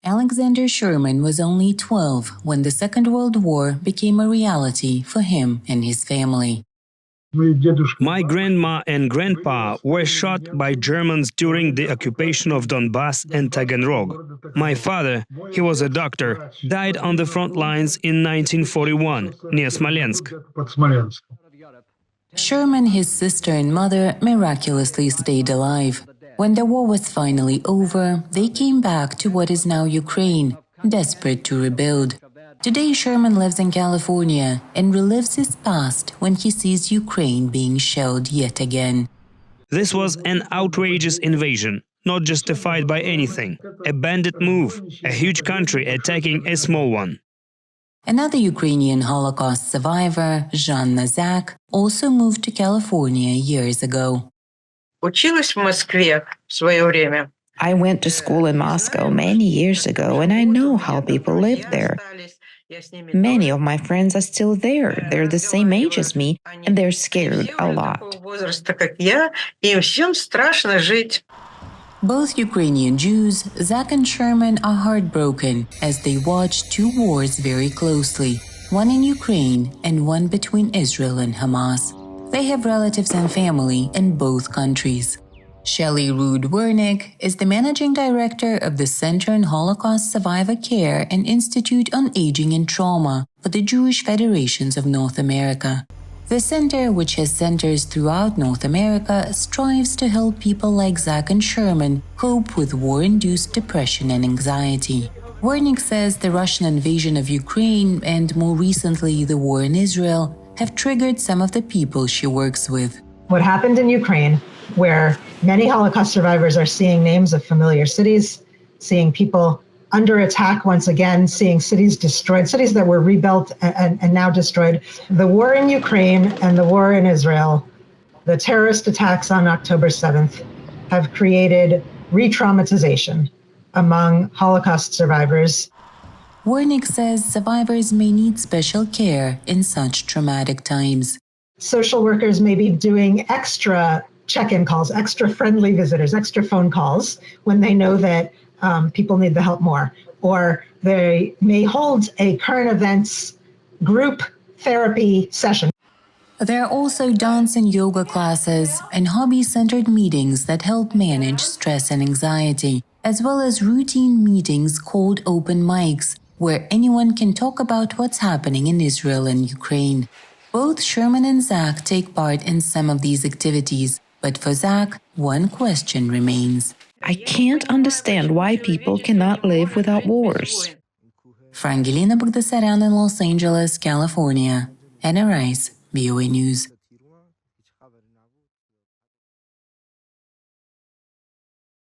Alexander Sherman was only 12 when the Second World War became a reality for him and his family. My grandma and grandpa were shot by Germans during the occupation of Donbass and Taganrog. My father, he was a doctor, died on the front lines in 1941 near Smolensk. Sherman, his sister and mother miraculously stayed alive. When the war was finally over, they came back to what is now Ukraine, desperate to rebuild. Today, Sherman lives in California and relives his past when he sees Ukraine being shelled yet again. This was an outrageous invasion, not justified by anything. A bandit move, a huge country attacking a small one. Another Ukrainian Holocaust survivor, Жанна Zak, also moved to California years ago. Училась в Москве в свое время. I went to school in Moscow many years ago, and I know how people live there. Many of my friends are still there. They're the same age as me, and they're scared a lot. Both Ukrainian Jews, Zak and Sherman, are heartbroken as they watch two wars very closely, one in Ukraine and one between Israel and Hamas. They have relatives and family in both countries. Shelley Ruud-Wernick is the managing director of the Center on Holocaust Survivor Care and Institute on Aging and Trauma for the Jewish Federations of North America. The center, which has centers throughout North America, strives to help people like Zak and Sherman cope with war-induced depression and anxiety. Wernick says the Russian invasion of Ukraine and, more recently, the war in Israel have triggered some of the people she works with. What happened in Ukraine, where many Holocaust survivors are seeing names of familiar cities, seeing people under attack once again, seeing cities destroyed, cities that were rebuilt and now destroyed. The war in Ukraine and the war in Israel, the terrorist attacks on October 7th, have created re-traumatization among Holocaust survivors. Wernick says survivors may need special care in such traumatic times. Social workers may be doing extra check-in calls, extra friendly visitors, extra phone calls when they know that people need the help more. Or they may hold a current events group therapy session. There are also dance and yoga classes and hobby-centered meetings that help manage stress and anxiety, as well as routine meetings called open mics, where anyone can talk about what's happening in Israel and Ukraine. Both Sherman and Zak take part in some of these activities, but for Zak, one question remains. I can't understand why people cannot live without wars. Frangelina Bagdasaryan in Los Angeles, California. Anna Rice, VOA News.